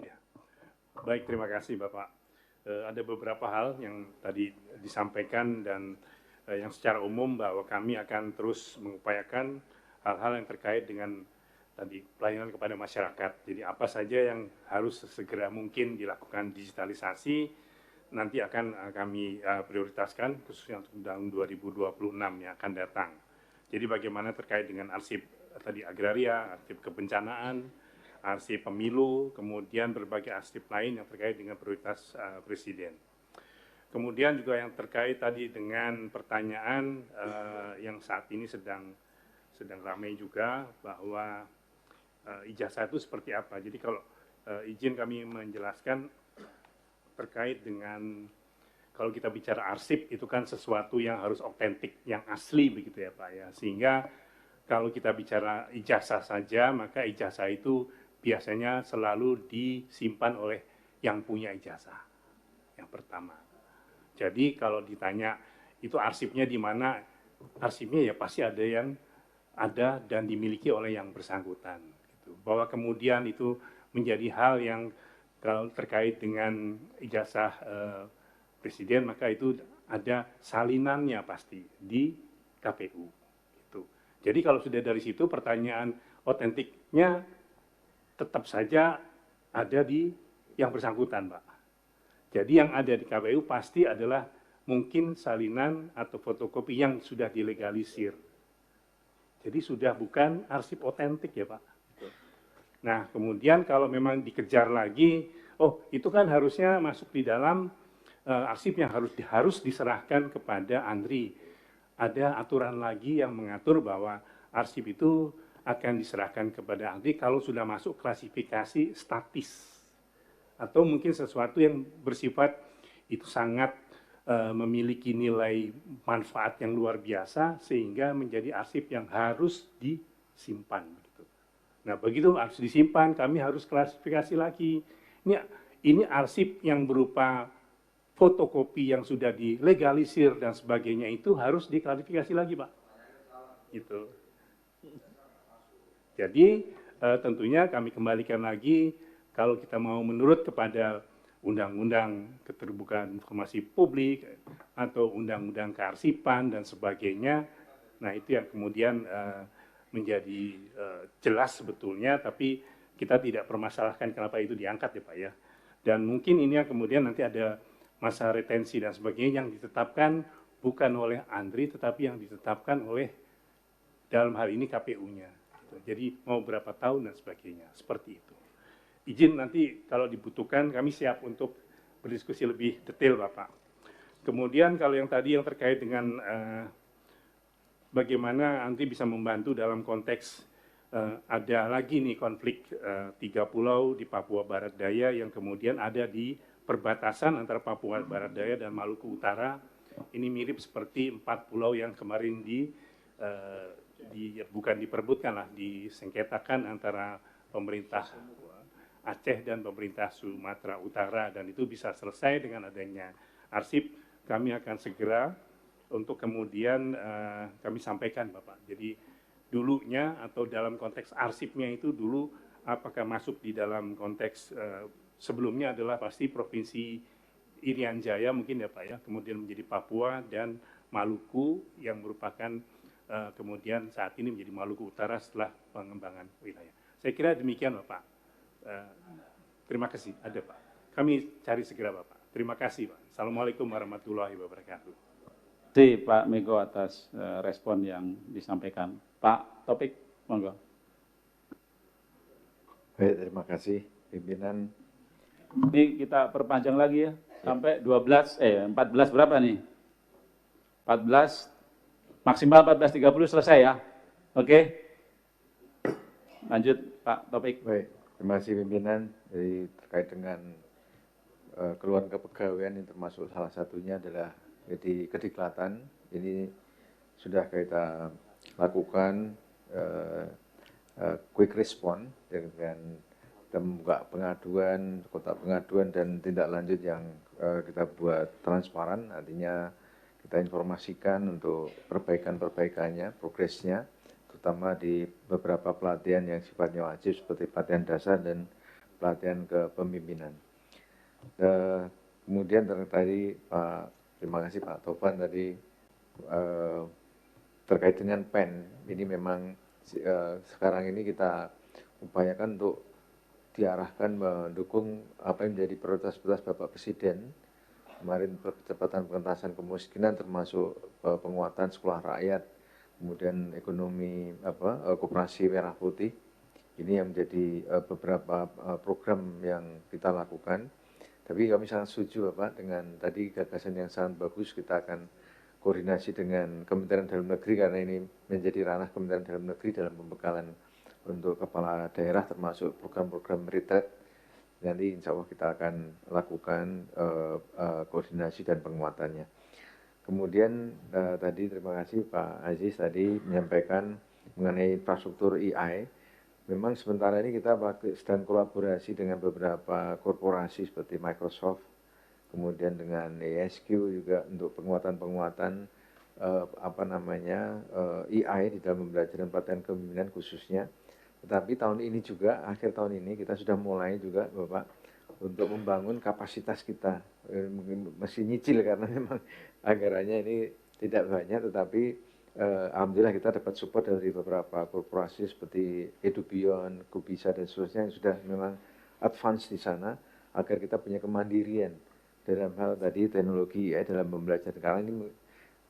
Ya. Baik, terima kasih Bapak. Ada beberapa hal yang tadi disampaikan dan yang secara umum bahwa kami akan terus mengupayakan hal-hal yang terkait dengan tadi pelayanan kepada masyarakat. Jadi apa saja yang harus segera mungkin dilakukan digitalisasi nanti akan kami prioritaskan khususnya untuk tahun 2026 yang akan datang. Jadi bagaimana terkait dengan arsip tadi agraria, arsip kebencanaan, arsip pemilu, kemudian berbagai arsip lain yang terkait dengan prioritas Presiden. Kemudian juga yang terkait tadi dengan pertanyaan yang saat ini sedang ramai juga bahwa ijazah itu seperti apa. Jadi kalau izin kami menjelaskan terkait dengan kalau kita bicara arsip itu kan sesuatu yang harus otentik, yang asli begitu ya Pak ya. Sehingga kalau kita bicara ijazah saja, maka ijazah itu biasanya selalu disimpan oleh yang punya ijazah. Yang pertama. Jadi kalau ditanya itu arsipnya di mana, arsipnya ya pasti ada dan dimiliki oleh yang bersangkutan. Gitu. Bahwa kemudian itu menjadi hal yang kalau terkait dengan ijazah Presiden, maka itu ada salinannya pasti di KPU. Gitu. Jadi kalau sudah dari situ pertanyaan otentiknya tetap saja ada di yang bersangkutan, Pak. Jadi yang ada di KPU pasti adalah mungkin salinan atau fotokopi yang sudah dilegalisir. Jadi sudah bukan arsip otentik ya Pak. Nah kemudian kalau memang dikejar lagi, oh itu kan harusnya masuk di dalam arsip yang harus diserahkan kepada Andri. Ada aturan lagi yang mengatur bahwa arsip itu akan diserahkan kepada Andri kalau sudah masuk klasifikasi statis atau mungkin sesuatu yang bersifat itu sangat memiliki nilai manfaat yang luar biasa sehingga menjadi arsip yang harus disimpan. Nah begitu harus disimpan, kami harus klasifikasi lagi. Ini arsip yang berupa fotokopi yang sudah dilegalisir dan sebagainya itu harus diklarifikasi lagi Pak. Gitu. Jadi tentunya kami kembalikan lagi kalau kita mau menurut kepada Undang-Undang Keterbukaan Informasi Publik atau Undang-Undang Kearsipan dan sebagainya, nah itu yang kemudian menjadi jelas sebetulnya, tapi kita tidak permasalahkan kenapa itu diangkat ya Pak ya. Dan mungkin ini yang kemudian nanti ada masa retensi dan sebagainya yang ditetapkan bukan oleh Andri tetapi yang ditetapkan oleh dalam hal ini KPU-nya. Jadi mau berapa tahun dan sebagainya, seperti itu. Izin nanti kalau dibutuhkan kami siap untuk berdiskusi lebih detail Bapak. Kemudian kalau yang tadi yang terkait dengan bagaimana nanti bisa membantu dalam konteks ada lagi nih konflik 3 pulau di Papua Barat Daya yang kemudian ada di perbatasan antara Papua Barat Daya dan Maluku Utara. Ini mirip seperti 4 pulau yang kemarin bukan diperebutkan lah, disengketakan antara pemerintah Aceh dan pemerintah Sumatera Utara, dan itu bisa selesai dengan adanya arsip. Kami akan segera untuk kemudian kami sampaikan Bapak. Jadi dulunya atau dalam konteks arsipnya itu dulu apakah masuk di dalam konteks sebelumnya adalah pasti Provinsi Irian Jaya mungkin ya Pak ya, kemudian menjadi Papua dan Maluku yang merupakan kemudian saat ini menjadi Maluku Utara setelah pengembangan wilayah. Saya kira demikian Bapak. Terima kasih. Ada Pak. Kami cari segera Bapak. Terima kasih Pak. Assalamualaikum warahmatullahi wabarakatuh. Terima kasih Pak Mego atas respon yang disampaikan. Pak Topik, monggo. Baik, terima kasih pimpinan. Ini kita perpanjang lagi ya, sampai 14 berapa nih? 14 maksimal 14.30 selesai ya. Oke. Lanjut Pak Topik. Baik, terima kasih pimpinan. Jadi terkait dengan keluhan kepegawaian yang termasuk salah satunya adalah jadi kediklatan. Ini sudah kita lakukan quick response dengan membuka pengaduan, kotak pengaduan dan tindak lanjut yang kita buat transparan. Artinya kita informasikan untuk perbaikan-perbaikannya, progresnya, terutama di beberapa pelatihan yang sifatnya wajib seperti pelatihan dasar dan pelatihan kepemimpinan. Kemudian tadi terima kasih Pak Tovan tadi terkait dengan PEN. Ini memang sekarang ini kita upayakan untuk diarahkan mendukung apa yang menjadi prioritas Bapak Presiden. Kemarin percepatan pengentasan kemiskinan termasuk penguatan sekolah rakyat, kemudian ekonomi koperasi merah putih. Ini yang menjadi beberapa program yang kita lakukan. Tapi kami sangat setuju Bapak dengan tadi gagasan yang sangat bagus. Kita akan koordinasi dengan Kementerian Dalam Negeri karena ini menjadi ranah Kementerian Dalam Negeri dalam pembekalan untuk kepala daerah termasuk program-program retret. Nanti insya Allah kita akan lakukan koordinasi dan penguatannya. Kemudian tadi terima kasih Pak Aziz tadi menyampaikan mengenai infrastruktur AI. Memang sementara ini kita sedang kolaborasi dengan beberapa korporasi seperti Microsoft, kemudian dengan ESQ juga untuk penguatan-penguatan AI di dalam pembelajaran pelatihan kepemimpinan khususnya. Tetapi tahun ini juga, akhir tahun ini kita sudah mulai juga Bapak untuk membangun kapasitas kita. Masih nyicil karena memang anggarannya ini tidak banyak, tetapi alhamdulillah kita dapat support dari beberapa korporasi seperti Edubion, Kubisa dan seterusnya yang sudah memang advance di sana agar kita punya kemandirian dalam hal tadi teknologi ya dalam pembelajaran. Karena ini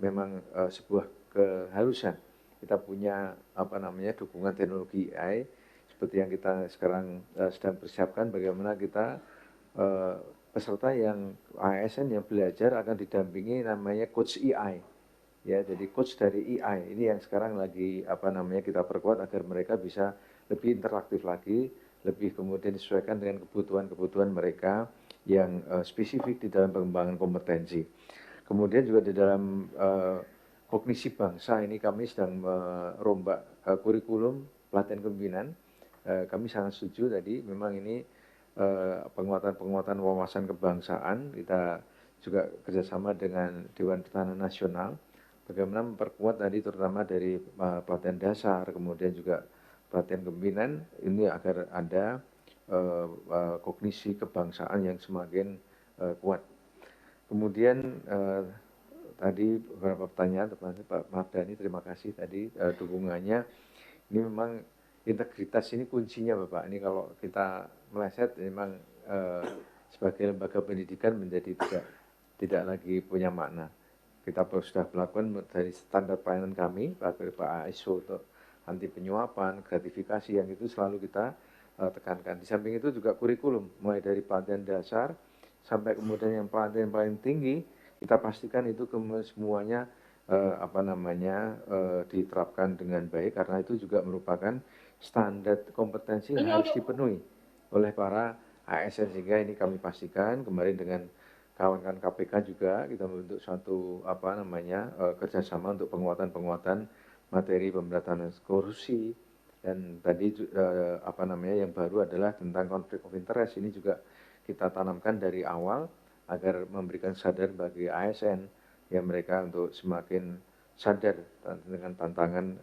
memang sebuah keharusan kita punya dukungan teknologi AI seperti yang kita sekarang sedang persiapkan bagaimana kita peserta yang ASN yang belajar akan didampingi namanya coach AI ya, jadi coach dari AI ini yang sekarang lagi kita perkuat agar mereka bisa lebih interaktif lagi, lebih kemudian disesuaikan dengan kebutuhan mereka yang spesifik di dalam pengembangan kompetensi. Kemudian juga di dalam kognisi bangsa ini kami sedang merombak kurikulum pelatihan kepemimpinan. Kami sangat setuju tadi memang ini penguatan wawasan kebangsaan. Kita juga kerjasama dengan Dewan Pertahanan Nasional bagaimana memperkuat tadi terutama dari pelatihan dasar kemudian juga pelatihan kepemimpinan ini agar ada kognisi kebangsaan yang semakin kuat. Kemudian tadi beberapa pertanyaan Pak Mardhani, terima kasih tadi dukungannya. Ini memang integritas ini kuncinya Bapak. Ini kalau kita meleset memang sebagai lembaga pendidikan menjadi tidak lagi punya makna. Kita sudah melakukan dari standar pelayanan kami, Pak ISO untuk anti penyuapan, gratifikasi yang itu selalu kita tekankan. Di samping itu juga kurikulum, mulai dari pelatihan dasar sampai kemudian yang pelatihan paling tinggi, kita pastikan itu semuanya diterapkan dengan baik karena itu juga merupakan standar kompetensi yang harus dipenuhi oleh para ASN sehingga ini kami pastikan kemarin dengan kawan-kawan KPK juga kita membentuk suatu kerjasama untuk penguatan materi pemberantasan korupsi dan tadi yang baru adalah tentang konflik of interest ini juga kita tanamkan dari awal agar memberikan sadar bagi ASN yang mereka untuk semakin sadar dengan tantangan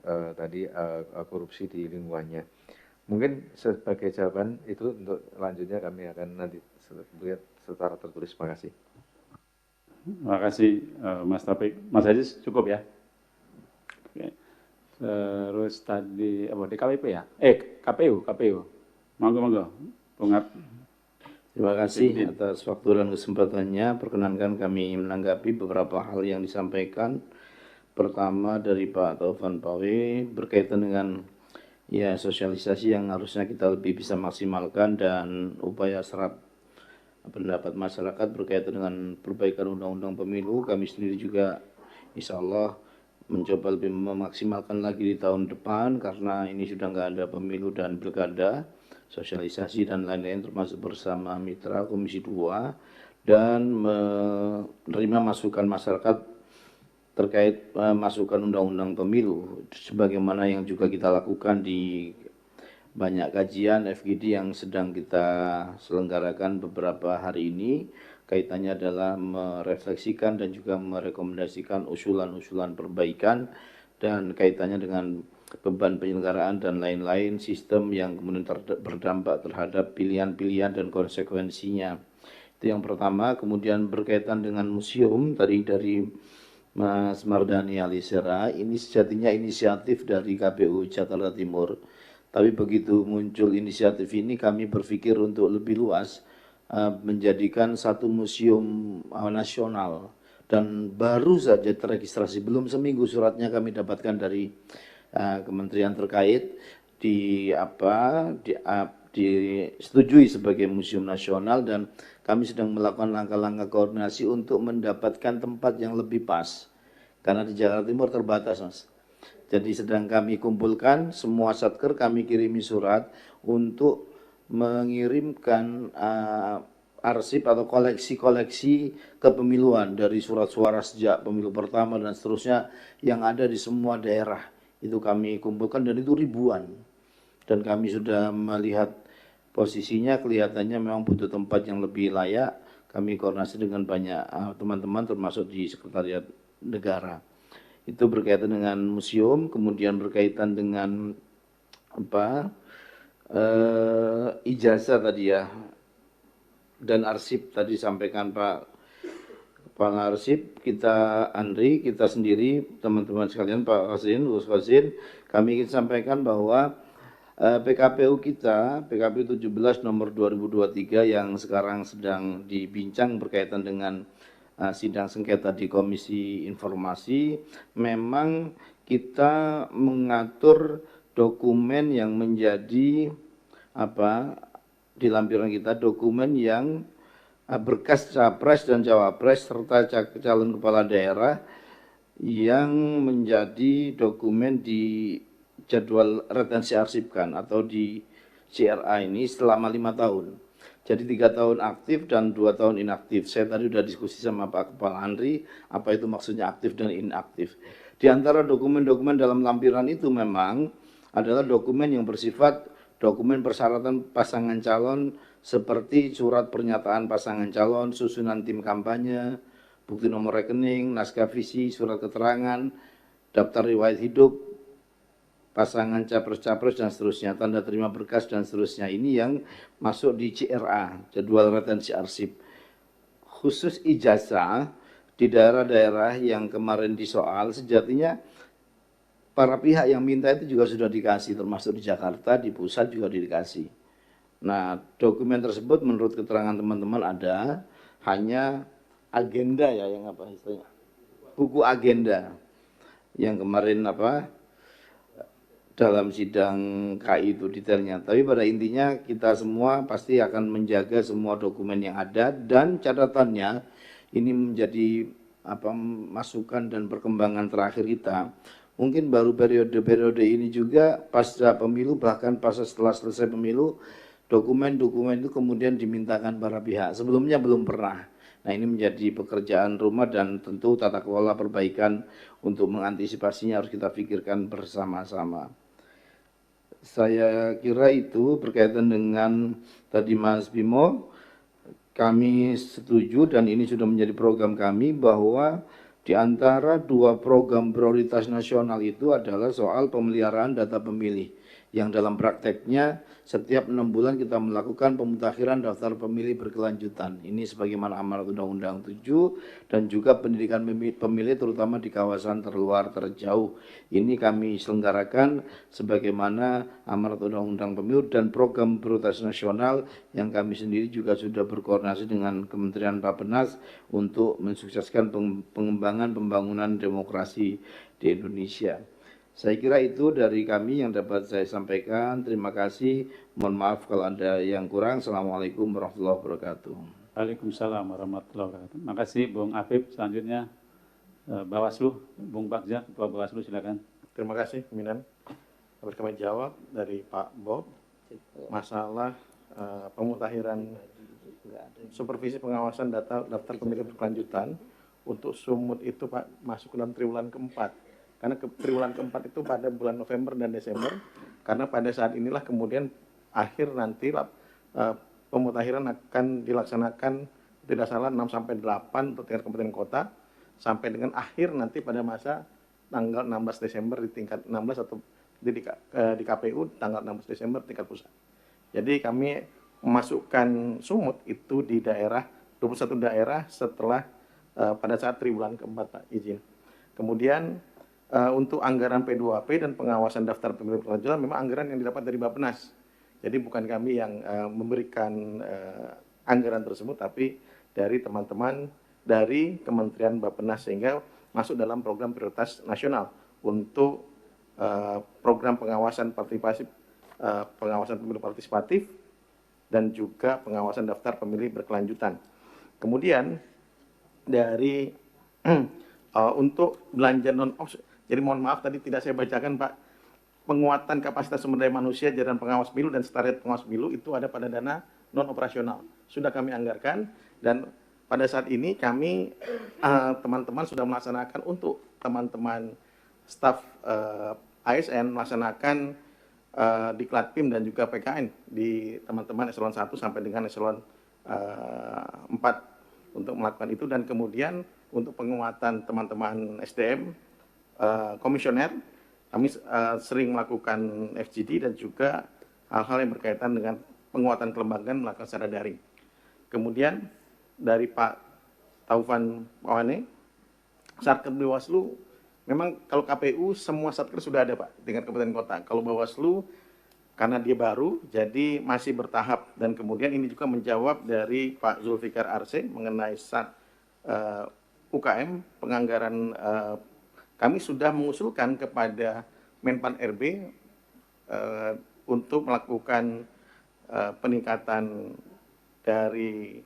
korupsi di lingkungannya. Mungkin sebagai jawaban itu untuk selanjutnya kami akan nanti lihat secara tertulis. Terima kasih. Terima kasih Mas Taufik. Mas Aziz cukup ya? Oke. Terus tadi DKWP ya? KPU. Monggo. Bung. Terima kasih atas waktu dan kesempatannya. Perkenankan kami menanggapi beberapa hal yang disampaikan. Pertama dari Pak Taufan Pawe berkaitan dengan sosialisasi yang harusnya kita lebih bisa maksimalkan dan upaya serap pendapat masyarakat berkaitan dengan perbaikan undang-undang pemilu. Kami sendiri juga insya Allah mencoba lebih memaksimalkan lagi di tahun depan karena ini sudah nggak ada pemilu dan pilkada, sosialisasi dan lain-lain termasuk bersama mitra Komisi 2 dan menerima masukan masyarakat terkait masukan undang-undang pemilu sebagaimana yang juga kita lakukan di banyak kajian FGD yang sedang kita selenggarakan beberapa hari ini. Kaitannya adalah merefleksikan dan juga merekomendasikan usulan-usulan perbaikan dan kaitannya dengan beban penyelenggaraan dan lain-lain, sistem yang kemudian berdampak terhadap pilihan-pilihan dan konsekuensinya. Itu yang pertama. Kemudian berkaitan dengan museum, tadi dari Mas Mardhani Alisera, ini sejatinya inisiatif dari KPU Jakarta Timur. Tapi begitu muncul inisiatif ini, kami berpikir untuk lebih luas, menjadikan satu museum nasional. Dan baru saja terregistrasi, belum seminggu suratnya kami dapatkan dari kementerian terkait disetujui sebagai museum nasional, dan kami sedang melakukan langkah-langkah koordinasi untuk mendapatkan tempat yang lebih pas, karena di Jakarta Timur terbatas, Mas. Jadi sedang kami kumpulkan semua satker, kami kirimi surat untuk mengirimkan arsip atau koleksi-koleksi kepemiluan dari surat suara sejak pemilu pertama dan seterusnya yang ada di semua daerah. Itu kami kumpulkan dan itu ribuan. Dan kami sudah melihat posisinya, kelihatannya memang butuh tempat yang lebih layak. Kami koordinasi dengan banyak teman-teman termasuk di Sekretariat Negara. Itu berkaitan dengan museum, kemudian berkaitan dengan ijazah tadi ya, dan arsip tadi sampaikan Pak Kepala Arsip, kita Andri, kita sendiri, teman-teman sekalian, Pak Qasin, Gus Qasin, kami ingin sampaikan bahwa PKPU kita, PKPU 17 nomor 2023 yang sekarang sedang dibincang berkaitan dengan sidang sengketa di Komisi Informasi, memang kita mengatur dokumen yang menjadi di lampiran kita, dokumen yang berkas capres dan cawapres serta calon kepala daerah yang menjadi dokumen di jadwal retensi arsipkan atau di CRA ini selama 5 tahun. Jadi 3 tahun aktif dan 2 tahun inaktif. Saya tadi sudah diskusi sama Pak Kepala Andri, apa itu maksudnya aktif dan inaktif. Di antara dokumen-dokumen dalam lampiran itu memang adalah dokumen yang bersifat dokumen persyaratan pasangan calon seperti surat pernyataan pasangan calon, susunan tim kampanye, bukti nomor rekening, naskah visi, surat keterangan, daftar riwayat hidup, pasangan capres-capres dan seterusnya, tanda terima berkas dan seterusnya. Ini yang masuk di CRA, jadwal retensi arsip. Khusus ijazah di daerah-daerah yang kemarin disoal, sejatinya para pihak yang minta itu juga sudah dikasih, termasuk di Jakarta, di pusat juga dikasih. Nah, dokumen tersebut menurut keterangan teman-teman ada, hanya agenda ya, yang istilahnya, buku agenda yang kemarin dalam sidang KI itu detailnya. Tapi pada intinya kita semua pasti akan menjaga semua dokumen yang ada, dan catatannya ini menjadi masukan dan perkembangan terakhir kita. Mungkin baru periode ini juga pasca pemilu, bahkan pas setelah selesai pemilu, dokumen-dokumen itu kemudian dimintakan para pihak. Sebelumnya belum pernah. Nah, ini menjadi pekerjaan rumah dan tentu tata kelola perbaikan untuk mengantisipasinya harus kita pikirkan bersama-sama. Saya kira itu berkaitan dengan tadi Mas Bimo, kami setuju dan ini sudah menjadi program kami bahwa di antara 2 program prioritas nasional itu adalah soal pemeliharaan data pemilih, yang dalam prakteknya setiap 6 bulan kita melakukan pemutakhiran daftar pemilih berkelanjutan. Ini sebagaimana amanat Undang-Undang 7 dan juga pendidikan pemilih terutama di kawasan terluar terjauh. Ini kami selenggarakan sebagaimana amanat Undang-Undang Pemilu dan program prioritas nasional yang kami sendiri juga sudah berkoordinasi dengan Kementerian Bappenas untuk mensukseskan pengembangan pembangunan demokrasi di Indonesia. Saya kira itu dari kami yang dapat saya sampaikan. Terima kasih. Mohon maaf kalau ada yang kurang. Assalamualaikum warahmatullahi wabarakatuh. Waalaikumsalam warahmatullahi wabarakatuh. Terima kasih Bung Afif. Selanjutnya Bawaslu, Bung Bagja, Ketua Bawaslu, silakan. Terima kasih, pimpinan. Dapat kami jawab dari Pak Bob masalah pemutakhiran supervisi pengawasan daftar pemilih berkelanjutan untuk sumut itu Pak masuk ke dalam triwulan keempat. Karena triwulan keempat itu pada bulan November dan Desember, karena pada saat inilah kemudian akhir nanti pemutakhiran akan dilaksanakan tidak salah 6-8 untuk tingkat kabupaten kota, sampai dengan akhir nanti pada masa tanggal 16 Desember di tingkat 16 atau di KPU tanggal 16 Desember tingkat pusat. Jadi kami memasukkan Sumut itu di daerah 21 daerah setelah pada saat triwulan keempat, Pak, izin. Kemudian untuk anggaran P2AP dan pengawasan daftar pemilih berkelanjutan memang anggaran yang didapat dari Bappenas. Jadi bukan kami yang memberikan anggaran tersebut, tapi dari teman-teman dari Kementerian Bappenas, sehingga masuk dalam program prioritas nasional untuk program pengawasan pengawasan pemilu partisipatif dan juga pengawasan daftar pemilih berkelanjutan. Kemudian dari untuk belanja non-ops, jadi mohon maaf tadi tidak saya bacakan, Pak, penguatan kapasitas sumber daya manusia jajaran pengawas pemilu dan sekretariat pengawas pemilu itu ada pada dana non operasional, sudah kami anggarkan, dan pada saat ini kami teman-teman sudah melaksanakan untuk teman-teman staf ASN melaksanakan Diklat PIM dan juga PKN di teman-teman eselon 1 sampai dengan eselon 4 untuk melakukan itu. Dan kemudian untuk penguatan teman-teman SDM komisioner, kami sering melakukan FGD dan juga hal-hal yang berkaitan dengan penguatan kelembagaan melakukan secara daring. Kemudian dari Pak Taufan Pawane, Satker Bawaslu, memang kalau KPU semua Satker sudah ada, Pak, dengan kabupaten kota. Kalau Bawaslu karena dia baru, jadi masih bertahap. Dan kemudian ini juga menjawab dari Pak Zulfikar Arse mengenai UKM, penganggaran kami sudah mengusulkan kepada Menpan RB untuk melakukan peningkatan dari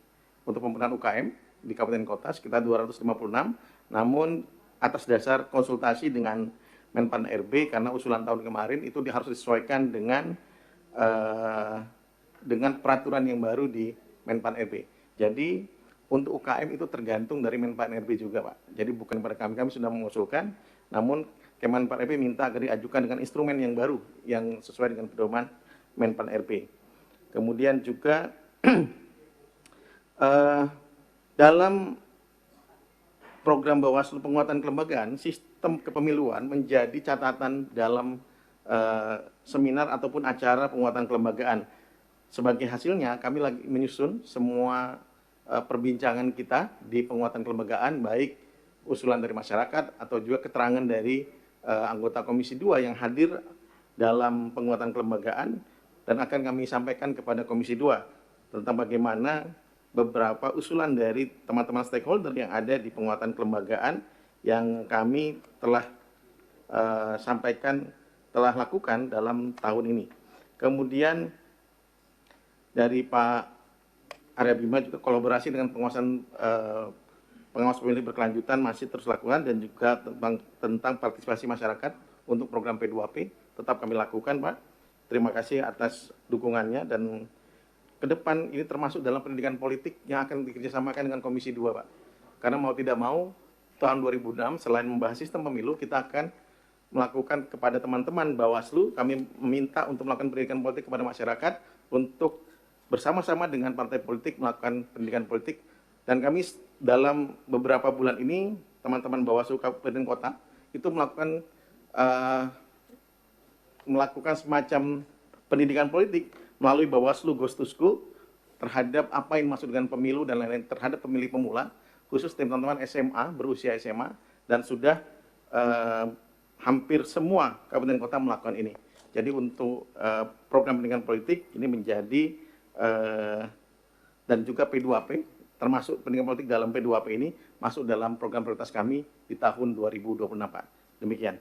untuk pembenahan UKM di kabupaten kota sekitar 256, namun atas dasar konsultasi dengan Menpan RB karena usulan tahun kemarin itu harus disesuaikan dengan peraturan yang baru di Menpan RB. Jadi untuk UKM itu tergantung dari Menpan RB juga, Pak. Jadi bukan pada kami sudah mengusulkan, namun Kemenpan RB minta agar diajukan dengan instrumen yang baru yang sesuai dengan pedoman Menpan RB. Kemudian juga dalam program Bawaslu penguatan kelembagaan, sistem kepemiluan menjadi catatan dalam seminar ataupun acara penguatan kelembagaan. Sebagai hasilnya, kami lagi menyusun semua perbincangan kita di penguatan kelembagaan, baik usulan dari masyarakat atau juga keterangan dari anggota Komisi 2 yang hadir dalam penguatan kelembagaan, dan akan kami sampaikan kepada Komisi 2 tentang bagaimana beberapa usulan dari teman-teman stakeholder yang ada di penguatan kelembagaan yang kami telah telah lakukan dalam tahun ini. Kemudian dari Pak Arya Bima juga kolaborasi dengan pengawas pemilih berkelanjutan masih terus lakukan, dan juga tentang partisipasi masyarakat untuk program P2P tetap kami lakukan, Pak. Terima kasih atas dukungannya, dan ke depan ini termasuk dalam pendidikan politik yang akan dikerjasamakan dengan Komisi 2, Pak. Karena mau tidak mau, tahun 2006 selain membahas sistem pemilu, kita akan melakukan kepada teman-teman Bawaslu, kami meminta untuk melakukan pendidikan politik kepada masyarakat untuk bersama-sama dengan partai politik melakukan pendidikan politik. Dan kami dalam beberapa bulan ini, teman-teman Bawaslu Kabupaten Kota itu melakukan semacam pendidikan politik melalui Bawaslu Goes to School terhadap apa yang masuk dengan pemilu dan lain-lain terhadap pemilih pemula, khusus teman-teman SMA, berusia SMA, dan sudah hampir semua kabupaten kota melakukan ini. Jadi untuk program pendidikan politik ini menjadi dan juga P2P, termasuk pendidikan politik dalam P2P ini masuk dalam program prioritas kami di tahun 2026, Pak. Demikian.